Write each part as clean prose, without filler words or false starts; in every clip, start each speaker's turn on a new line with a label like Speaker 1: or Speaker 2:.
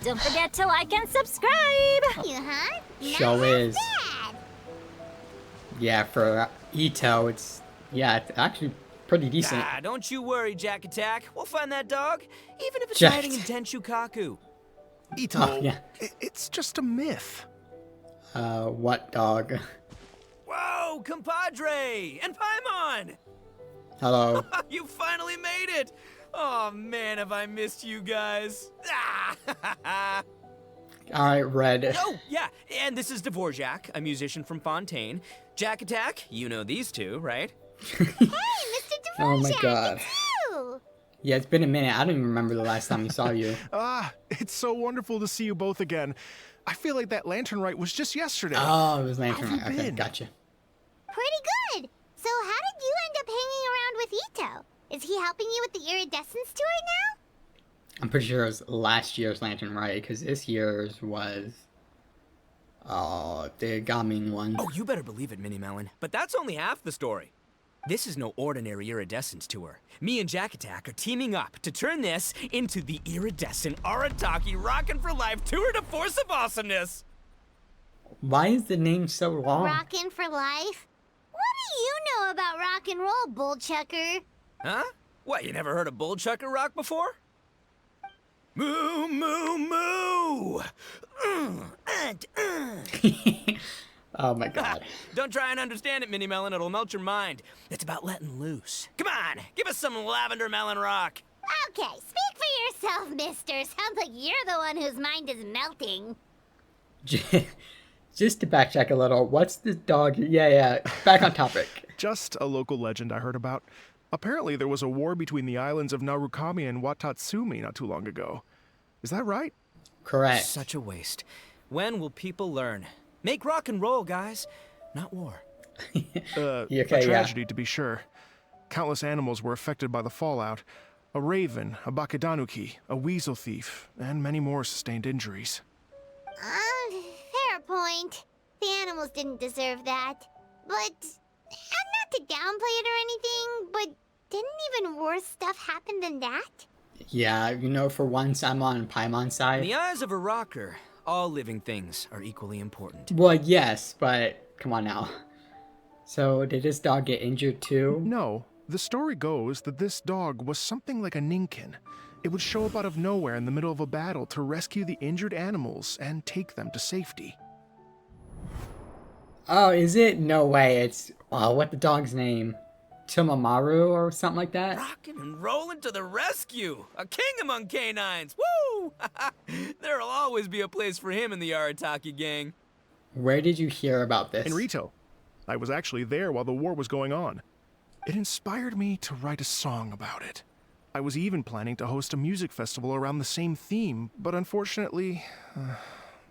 Speaker 1: Don't forget to like and subscribe!
Speaker 2: You, huh?
Speaker 3: Show is.
Speaker 2: Bad.
Speaker 3: Yeah, for Itto, it's actually pretty decent.
Speaker 4: Nah, don't you worry, Jack Attack. We'll find that dog, even if it's
Speaker 3: Jack.
Speaker 4: hiding in Tenshukaku.
Speaker 5: Itto,
Speaker 3: Oh, yeah.
Speaker 5: it's just a myth.
Speaker 3: What dog?
Speaker 4: Whoa, compadre! And Paimon!
Speaker 3: Hello.
Speaker 4: You finally made it! Oh man, have I missed you guys. Ah!
Speaker 3: Alright, Red.
Speaker 4: Oh, yeah, and this is Dvorak, a musician from Fontaine. Jack Attack, you know these two, right?
Speaker 2: Hey, Mr. Dvorak!
Speaker 3: Oh my god.
Speaker 2: It's you!
Speaker 3: Yeah, it's been a minute. I don't even remember the last time we saw you.
Speaker 5: It's so wonderful to see you both again. I feel like that lantern rite was just yesterday.
Speaker 3: Oh, it was Lantern.
Speaker 5: How have you
Speaker 3: Okay,
Speaker 5: been?
Speaker 3: gotcha.
Speaker 2: Pretty good. So how did you end up hanging around with Itto? Is he helping you with the iridescence tour now?
Speaker 3: I'm pretty sure it was last year's Lantern Rite, because this year's was... Oh, the Gaming one.
Speaker 4: Oh, you better believe it, Minnie Melon. But that's only half the story. This is no ordinary iridescence tour. Me and Jack Attack are teaming up to turn this into the iridescent Arataki Rockin' for Life Tour de Force of Awesomeness!
Speaker 3: Why is the name so long?
Speaker 2: Rockin' for life? What do you know about rock and roll, bullchucker?
Speaker 4: Huh? What, you never heard a bull chucker rock before? Moo, moo, moo!
Speaker 3: Oh my god.
Speaker 4: Don't try and understand it, Minnie Melon. It'll melt your mind. It's about letting loose. Come on, give us some lavender melon rock.
Speaker 2: Okay, speak for yourself, mister. Sounds like you're the one whose mind is melting.
Speaker 3: Just to backtrack a little, what's this dog? Yeah, back on topic.
Speaker 5: Just a local legend I heard about. Apparently there was a war between the islands of Narukami and Watatsumi not too long ago. Is that right?
Speaker 3: Correct.
Speaker 4: Such a waste. When will people learn? Make rock and roll, guys, not war.
Speaker 3: Okay,
Speaker 5: A tragedy to be sure. Countless animals were affected by the fallout. A raven, a bakedanuki, a weasel thief, and many more sustained injuries.
Speaker 2: Fair point. The animals didn't deserve that. But, not to downplay it or anything, but didn't even worse stuff happen than that?
Speaker 3: Yeah, you know, for once I'm on Paimon's
Speaker 4: In
Speaker 3: side.
Speaker 4: the eyes of a rocker, all living things are equally important.
Speaker 3: Well, yes, but come on now. So, did this dog get injured too?
Speaker 5: No, the story goes that this dog was something like a ninkin. It would show up out of nowhere in the middle of a battle to rescue the injured animals and take them to safety.
Speaker 3: Oh, is it? No way. It's, what the dog's name? Tomamaru or something like that?
Speaker 4: Rockin' and rollin' to the rescue! A king among canines! Woo! There'll always be a place for him in the Arataki gang.
Speaker 3: Where did you hear about this?
Speaker 5: In Rito. I was actually there while the war was going on. It inspired me to write a song about it. I was even planning to host a music festival around the same theme, but unfortunately,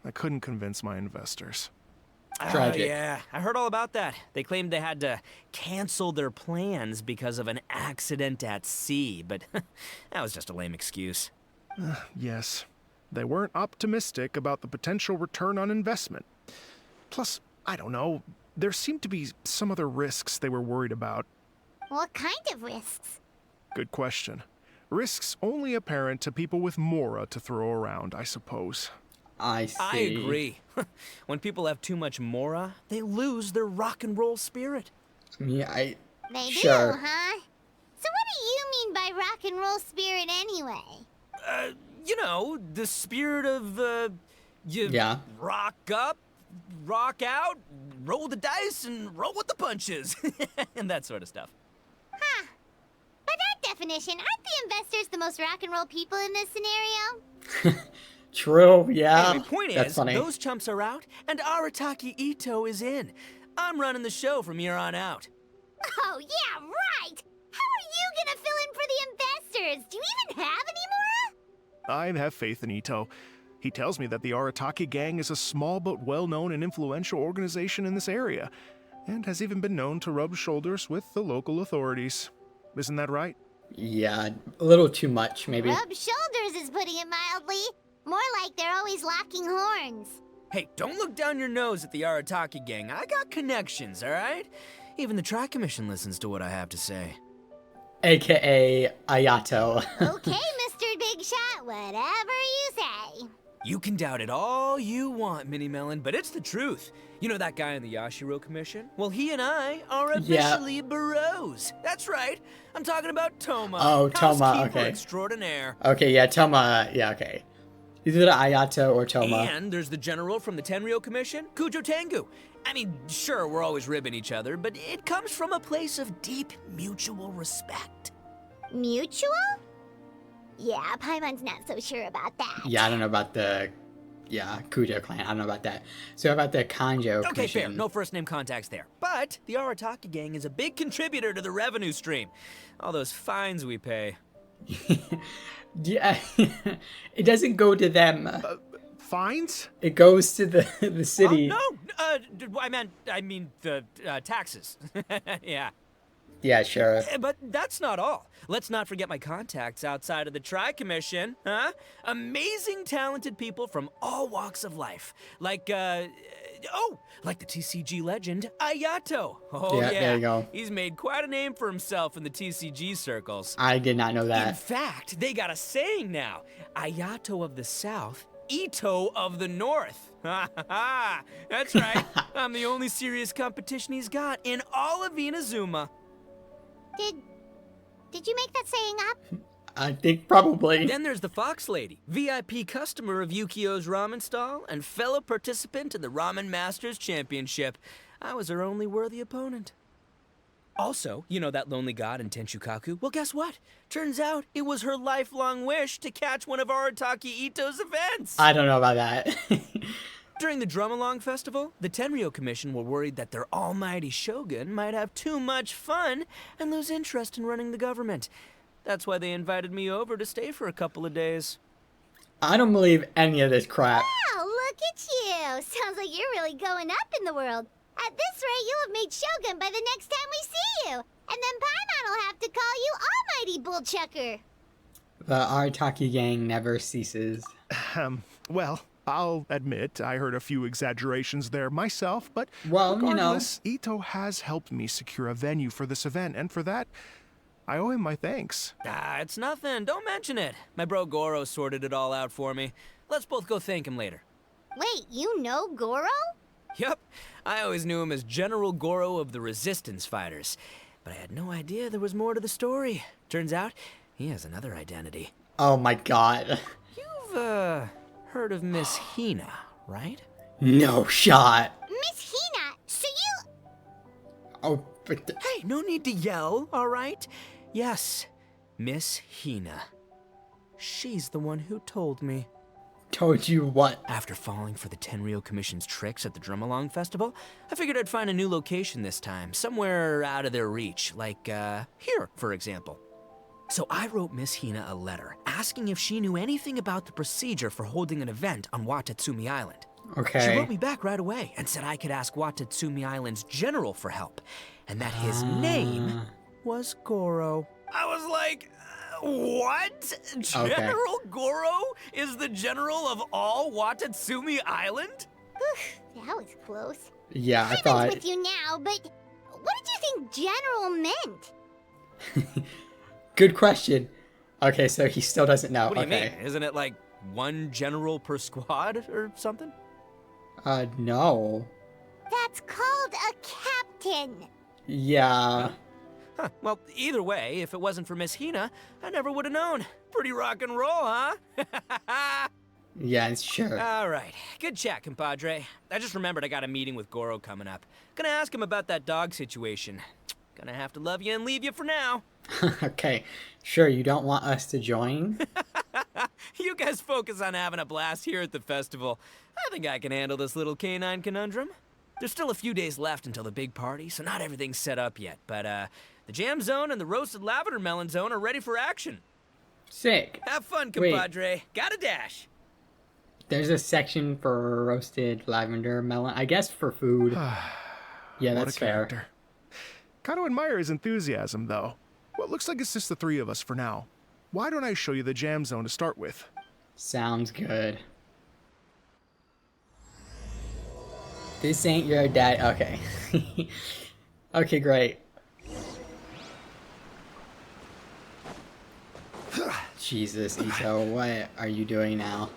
Speaker 5: I couldn't convince my investors.
Speaker 3: Tragic.
Speaker 4: Oh, yeah, I heard all about that. They claimed they had to cancel their plans because of an accident at sea, but that was just a lame excuse.
Speaker 5: Yes, they weren't optimistic about the potential return on investment. Plus, I don't know, there seemed to be some other risks they were worried about.
Speaker 2: What kind of risks?
Speaker 5: Good question. Risks only apparent to people with Mora to throw around, I suppose.
Speaker 3: I see.
Speaker 4: I agree. When people have too much mora, they lose their rock and roll spirit.
Speaker 3: Yeah,
Speaker 2: They
Speaker 3: Sure.
Speaker 2: do, huh? So what do you mean by rock and roll spirit anyway?
Speaker 4: You know, the spirit of, you
Speaker 3: Yeah.
Speaker 4: rock up, rock out, roll the dice, and roll with the punches. And that sort of stuff.
Speaker 2: Huh. By that definition, aren't the investors the most rock and roll people in this scenario?
Speaker 3: True, yeah.
Speaker 4: Anyway, point
Speaker 3: That's
Speaker 4: is,
Speaker 3: funny.
Speaker 4: those chumps are out, and Arataki Itto is in. I'm running the show from here on out.
Speaker 2: Oh, yeah, right! How are you gonna fill in for the investors? Do you even have any more?
Speaker 5: I have faith in Itto. He tells me that the Arataki gang is a small but well-known and influential organization in this area, and has even been known to rub shoulders with the local authorities. Isn't that right?
Speaker 3: Yeah, a little too much, maybe.
Speaker 2: Rub shoulders is putting it mildly. More like they're always locking horns.
Speaker 4: Hey, don't look down your nose at the Arataki gang. I got connections, all right? Even the Tri-Commission listens to what I have to say.
Speaker 3: AKA Ayato.
Speaker 2: Okay, Mr. Big Shot, whatever you say.
Speaker 4: You can doubt it all you want, Mini Melon, but it's the truth. You know that guy in the Yashiro Commission? Well, he and I are officially bros. That's right. I'm talking about Toma.
Speaker 3: Oh, Toma,
Speaker 4: housekeeper
Speaker 3: okay.
Speaker 4: extraordinaire.
Speaker 3: Okay, yeah, Toma, yeah, okay. Either Ayato or Toma.
Speaker 4: And there's the general from the Tenryo Commission, Kujo Tengu. I mean, sure, we're always ribbing each other, but it comes from a place of deep mutual respect.
Speaker 2: Mutual? Yeah, Paimon's not so sure about that.
Speaker 3: Yeah, I don't know about the, Kujo clan. I don't know about that. So about the Kanjo
Speaker 4: Okay,
Speaker 3: Commission.
Speaker 4: fair. No first name contacts there. But the Arataki gang is a big contributor to the revenue stream. All those fines we pay.
Speaker 3: Yeah, it doesn't go to them.
Speaker 5: Fines?
Speaker 3: It goes to the city.
Speaker 4: Oh, no, I mean the taxes. Yeah.
Speaker 3: Yeah, sure.
Speaker 4: But that's not all. Let's not forget my contacts outside of the Tri-Commission, huh? Amazing, talented people from all walks of life. Like the TCG legend, Ayato. Oh,
Speaker 3: Yeah, there you go.
Speaker 4: He's made quite a name for himself in the TCG circles.
Speaker 3: I did not know
Speaker 4: In
Speaker 3: that.
Speaker 4: fact, they got a saying now. Ayato of the South, Itto of the North. Ha ha ha! That's right. I'm the only serious competition he's got in all of Inazuma.
Speaker 2: Did you make that saying up?
Speaker 3: I think probably.
Speaker 4: Then there's the Fox Lady, VIP customer of Yukio's ramen stall and fellow participant in the Ramen Masters Championship. I was her only worthy opponent. Also, you know that lonely god in Tenshukaku? Well, guess what? Turns out it was her lifelong wish to catch one of Arataki Itto's events.
Speaker 3: I don't know about that.
Speaker 4: During the Drum-Along Festival, the Tenryo Commission were worried that their almighty shogun might have too much fun and lose interest in running the government. That's why they invited me over to stay for a couple of days.
Speaker 3: I don't believe any of this crap.
Speaker 2: Wow, look at you! Sounds like you're really going up in the world. At this rate, you'll have made Shogun by the next time we see you. And then Paimon will have to call you Almighty Bullchucker.
Speaker 3: The Arataki gang never ceases.
Speaker 5: Well, I'll admit I heard a few exaggerations there myself, but
Speaker 3: Well,
Speaker 5: regardless, Itto has helped me secure a venue for this event, and for that, I owe him my thanks.
Speaker 4: It's nothing. Don't mention it. My bro Goro sorted it all out for me. Let's both go thank him later.
Speaker 2: Wait, you know Goro?
Speaker 4: Yep. I always knew him as General Goro of the Resistance Fighters. But I had no idea there was more to the story. Turns out, he has another identity.
Speaker 3: Oh my god.
Speaker 4: You've, heard of Miss Hina, right?
Speaker 3: No shot.
Speaker 2: Miss Hina, so you...
Speaker 3: Oh, but
Speaker 4: Hey, no need to yell, all right? Yes, Miss Hina. She's the one who told me.
Speaker 3: told you what?
Speaker 4: After falling for the Tenryo Commission's tricks at the Drum-Along Festival, I figured I'd find a new location this time, somewhere out of their reach, like, here, for example. So I wrote Miss Hina a letter, asking if she knew anything about the procedure for holding an event on Watatsumi Island.
Speaker 3: Okay.
Speaker 4: She wrote me back right away and said I could ask Watatsumi Island's general for help, and that his name was Goro. I was like, what? General Goro is the general of all Watatsumi Island?
Speaker 2: That was close.
Speaker 3: Yeah, I
Speaker 2: Paimon's
Speaker 3: thought.
Speaker 2: with you now, but what did you think general meant?
Speaker 3: Good question. Okay, so he still doesn't know.
Speaker 4: What do you
Speaker 3: okay.
Speaker 4: mean? Isn't it like one general per squad or something?
Speaker 3: No.
Speaker 2: That's called a captain.
Speaker 3: Yeah.
Speaker 4: Huh. Well, either way, if it wasn't for Miss Hina, I never would have known. Pretty rock and roll, huh?
Speaker 3: Yeah, it's sure.
Speaker 4: All right. Good chat, compadre. I just remembered I got a meeting with Goro coming up. Gonna ask him about that dog situation. Gonna have to love you and leave you for now.
Speaker 3: Okay, sure, you don't want us to join?
Speaker 4: You guys focus on having a blast here at the festival. I think I can handle this little canine conundrum. There's still a few days left until the big party, so not everything's set up yet. But, the jam zone and the roasted lavender melon zone are ready for action.
Speaker 3: Sick.
Speaker 4: Have fun,
Speaker 3: Wait.
Speaker 4: compadre. Got a dash.
Speaker 3: There's a section for roasted lavender melon. I guess for food. Yeah,
Speaker 5: What
Speaker 3: that's
Speaker 5: a
Speaker 3: fair.
Speaker 5: character. Kind of admire his enthusiasm, though. Well, it looks like it's just the three of us for now. Why don't I show you the jam zone to start with?
Speaker 3: Sounds good. This ain't your dad. Okay. Okay, great. Jesus, Itto, what are you doing now?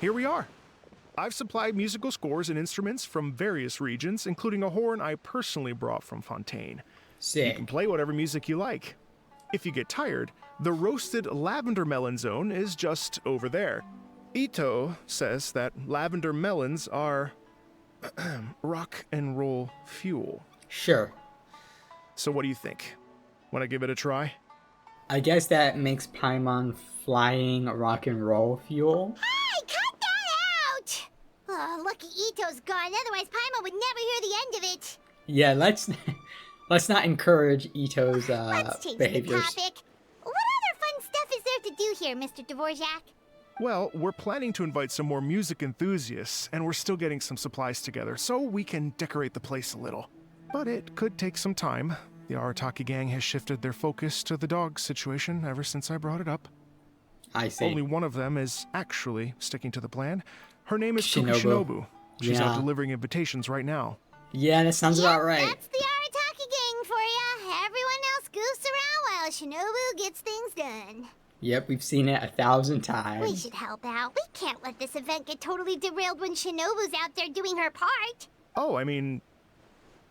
Speaker 5: here we are. I've supplied musical scores and instruments from various regions, including a horn I personally brought from Fontaine. You can
Speaker 3: Sick.
Speaker 5: play whatever music you like. If you get tired, the roasted lavender melon zone is just over there. Itto says that lavender melons are rock and roll fuel.
Speaker 3: Sure.
Speaker 5: So what do you think? Want to give it a try?
Speaker 3: I guess that makes Paimon flying rock and roll fuel.
Speaker 2: Hey, cut that out! Oh, lucky Itto's gone, otherwise Paimon would never hear the end of it.
Speaker 3: Yeah, let's not encourage Itto's
Speaker 2: Let's change
Speaker 3: behaviors.
Speaker 2: the topic. What other fun stuff is there to do here, Mr. Dvorak?
Speaker 5: Well, we're planning to invite some more music enthusiasts, and we're still getting some supplies together, so we can decorate the place a little. But it could take some time. The Arataki gang has shifted their focus to the dog situation ever since I brought it up.
Speaker 3: I see.
Speaker 5: Only one of them is actually sticking to the plan. Her name is
Speaker 3: Shinobu.
Speaker 5: Shinobu. She's out
Speaker 3: Yeah.
Speaker 5: delivering invitations right now.
Speaker 3: Yeah, that sounds about right.
Speaker 2: That's the Arataki gang for ya. Everyone else goofs around while Shinobu gets things done.
Speaker 3: Yep, we've seen it 1,000
Speaker 2: We
Speaker 3: times.
Speaker 2: should help out. We can't let this event get totally derailed when Shinobu's out there doing her part.
Speaker 5: Oh, I mean,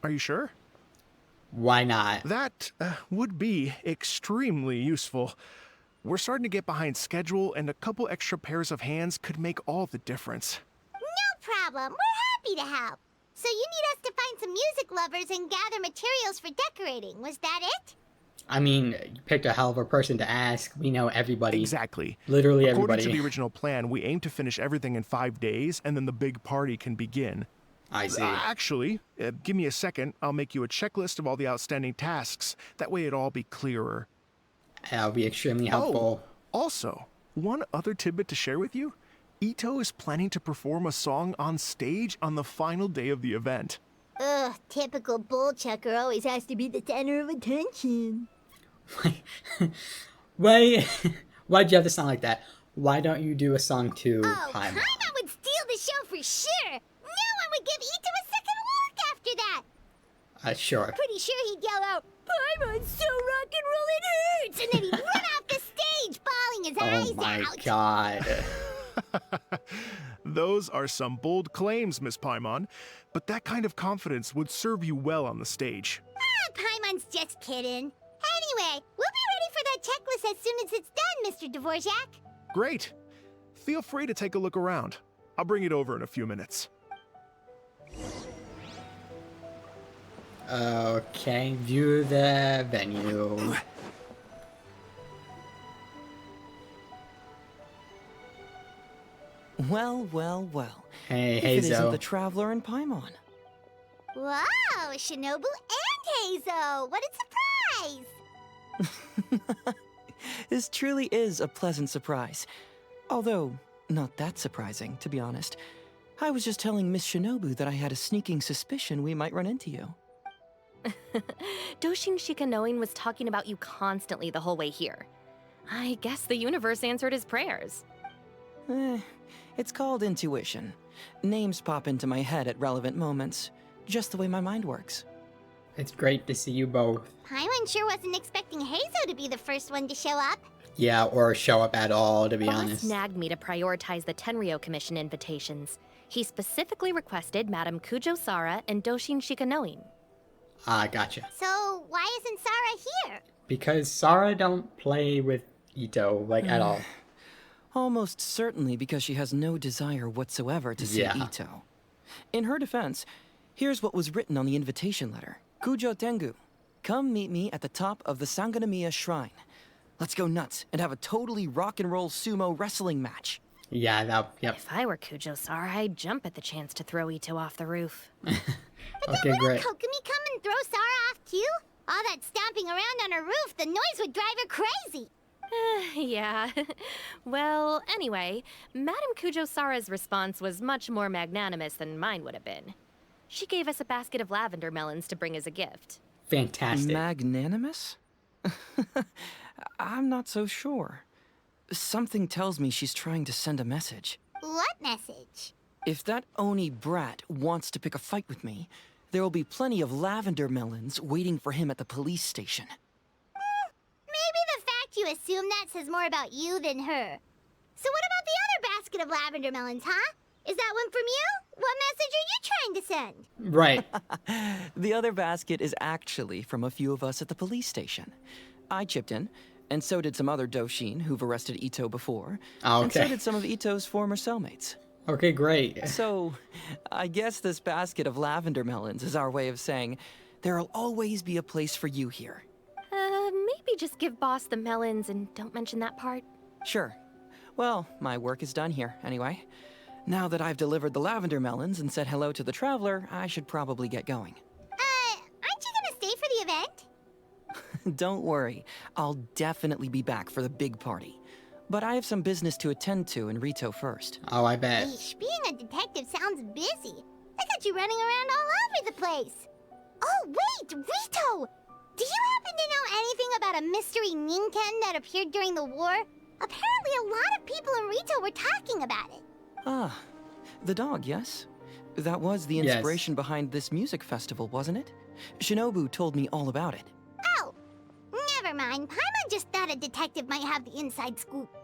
Speaker 5: are you sure?
Speaker 3: Why not?
Speaker 5: That would be extremely useful. We're starting to get behind schedule, and a couple extra pairs of hands could make all the difference.
Speaker 2: No problem. We're happy to help. So you need us to find some music lovers and gather materials for decorating. Was that it?
Speaker 3: I mean, you picked a hell of a person to ask. We know everybody.
Speaker 5: Exactly.
Speaker 3: Literally
Speaker 5: According
Speaker 3: everybody.
Speaker 5: to the original plan, we aim to finish everything in 5 days, and then the big party can begin.
Speaker 3: I see.
Speaker 5: Actually, give me a second. I'll make you a checklist of all the outstanding tasks. That way it'll all be clearer.
Speaker 3: That'll be extremely helpful.
Speaker 5: Also, one other tidbit to share with you. Itto is planning to perform a song on stage on the final day of the event.
Speaker 2: Ugh, typical bull chucker always has to be the center of attention.
Speaker 3: Why? Why'd you have to sound like that? Why don't you do a song too,
Speaker 2: Oh,
Speaker 3: Paimon?
Speaker 2: Paimon would steal the show for sure. No one would give Itto a second look after that.
Speaker 3: Sure.
Speaker 2: Pretty sure he'd yell out, Paimon's so rock and roll it hurts, and then he'd run off the stage, bawling his eyes
Speaker 3: Oh my
Speaker 2: out.
Speaker 3: god.
Speaker 5: Those are some bold claims, Miss Paimon, but that kind of confidence would serve you well on the stage.
Speaker 2: Ah, Paimon's just kidding. Anyway, we'll be ready for that checklist as soon as it's done, Mr. Dvorak.
Speaker 5: Great. Feel free to take a look around. I'll bring it over in a few minutes.
Speaker 3: Okay, view the venue.
Speaker 4: Well, well, well.
Speaker 3: Hey,
Speaker 4: If it isn't
Speaker 3: Hazo.
Speaker 4: the Traveler and Paimon.
Speaker 2: Wow, Shinobu and Hazo! What a surprise!
Speaker 4: This truly is a pleasant surprise. Although, not that surprising, to be honest. I was just telling Miss Shinobu that I had a sneaking suspicion we might run into you.
Speaker 1: Doshin Shikanoin was talking about you constantly the whole way here. I guess the universe answered his prayers.
Speaker 4: It's called intuition. Names pop into my head at relevant moments, just the way my mind works.
Speaker 3: It's great to see you both.
Speaker 2: Paimon sure wasn't expecting Hazo to be the first one to show up.
Speaker 3: Yeah, or show up at all, to be
Speaker 1: Boss
Speaker 3: honest.
Speaker 1: nagged me to prioritize the Tenryo Commission invitations. He specifically requested Madame Kujo Sara and Doshin Shikanoin.
Speaker 3: Ah, gotcha.
Speaker 2: So why isn't Sara here?
Speaker 3: Because Sara don't play with Itto, like, at all.
Speaker 4: Almost certainly because she has no desire whatsoever to see
Speaker 3: Yeah.
Speaker 4: Itto. In her defense, here's what was written on the invitation letter. Kujo Tengu, come meet me at the top of the Sanganamiya Shrine. Let's go nuts and have a totally rock and roll sumo wrestling match.
Speaker 3: Yeah, yep.
Speaker 1: If I were Kujo Sara, I'd jump at the chance to throw Itto off the roof.
Speaker 3: Okay, great.
Speaker 2: Kokomi come and throw Sara off too? All that stomping around on her roof, the noise would drive her crazy.
Speaker 1: Yeah. Well, anyway, Madame Kujo Sara's response was much more magnanimous than mine would have been. She gave us a basket of lavender melons to bring as a gift.
Speaker 3: Fantastic.
Speaker 4: Magnanimous? I'm not so sure. Something tells me she's trying to send a message.
Speaker 2: What message?
Speaker 4: If that Oni brat wants to pick a fight with me, there will be plenty of lavender melons waiting for him at the police station.
Speaker 2: Maybe the fact you assume that says more about you than her. So what about the other basket of lavender melons, huh? Is that one from you? What message are you trying to send?
Speaker 3: Right.
Speaker 6: The other basket is actually from a few of us at the police station. I chipped in, and so did some other Doshin who've arrested Itto before.
Speaker 3: Oh,
Speaker 6: And so
Speaker 3: okay.
Speaker 6: did some of Itto's former cellmates.
Speaker 3: Okay, great.
Speaker 6: So, I guess this basket of lavender melons is our way of saying there'll always be a place for you here.
Speaker 1: Maybe just give Boss the melons and don't mention that part.
Speaker 6: Sure. Well, my work is done here, anyway. Now that I've delivered the lavender melons and said hello to the traveler, I should probably get going.
Speaker 2: Aren't you gonna stay for the event?
Speaker 6: Don't worry, I'll definitely be back for the big party. But I have some business to attend to in Rito first.
Speaker 3: Oh, I bet.
Speaker 2: Yeesh, being a detective sounds busy. I got you running around all over the place. Oh, wait, Rito! Do you happen to know anything about a mystery Ninken that appeared during the war? Apparently a lot of people in Rito were talking about it.
Speaker 6: Ah, the dog, yes? That was the
Speaker 3: Yes.
Speaker 6: inspiration behind this music festival, wasn't it? Shinobu told me all about it.
Speaker 2: Oh, never mind. Paimon just thought a detective might have the inside scoop.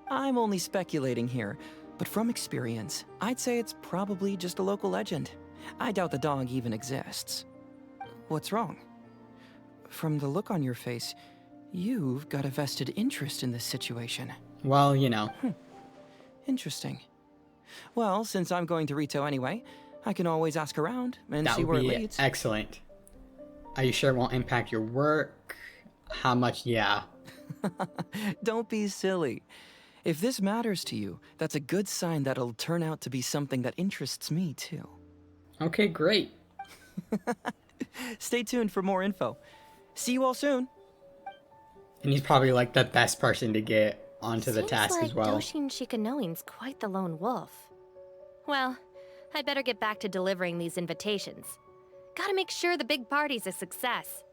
Speaker 6: I'm only speculating here, but from experience, I'd say it's probably just a local legend. I doubt the dog even exists. What's wrong? From the look on your face, you've got a vested interest in this situation.
Speaker 3: Well, you know.
Speaker 6: Interesting. Well, since I'm going to Rito anyway, I can always ask around and
Speaker 3: That
Speaker 6: see where
Speaker 3: would
Speaker 6: it
Speaker 3: be
Speaker 6: leads.
Speaker 3: excellent. Are you sure it won't impact your work? How much? Yeah.
Speaker 6: Don't be silly. If this matters to you, that's a good sign that it'll turn out to be something that interests me too.
Speaker 3: Okay, great.
Speaker 6: Stay tuned for more info. See you all soon.
Speaker 3: And he's probably like the best person to get onto the task
Speaker 1: like
Speaker 3: as well.
Speaker 1: Doshin Shikanoin's quite the lone wolf. Well, I'd better get back to delivering these invitations. Gotta make sure the big party's a success.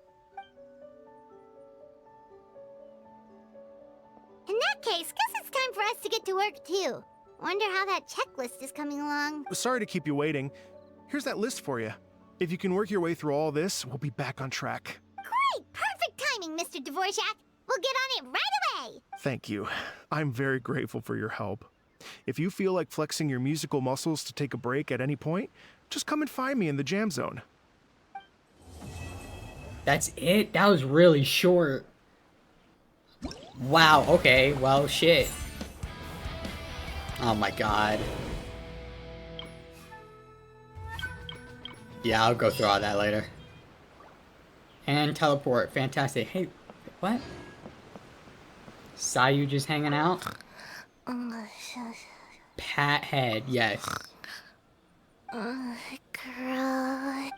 Speaker 2: In that case, guess it's time for us to get to work too. Wonder how that checklist is coming along.
Speaker 5: Sorry to keep you waiting. Here's that list for you. If you can work your way through all this, we'll be back on track.
Speaker 2: Great! Perfect timing, Mr. Dvorak. We'll get on it right away!
Speaker 5: Thank you. I'm very grateful for your help. If you feel like flexing your musical muscles to take a break at any point, just come and find me in the jam zone.
Speaker 3: That's it? That was really short. Wow, okay, well, shit. Oh my god. Yeah, I'll go through all that later. And teleport, fantastic. Hey, what? Sayu just hanging out? Pat head, yes.
Speaker 2: Girl,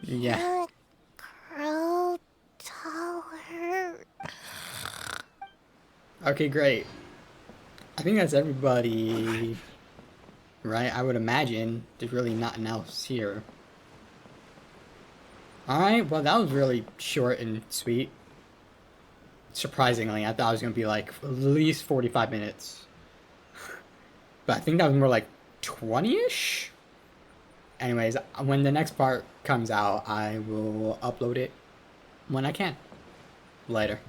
Speaker 3: Yeah.
Speaker 2: grow taller.
Speaker 3: Okay, great. I think that's everybody, right? I would imagine there's really nothing else here. Alright, well that was really short and sweet. Surprisingly, I thought it was going to be like at least 45 minutes. But I think that was more like 20-ish? Anyways, when the next part comes out, I will upload it when I can. Later.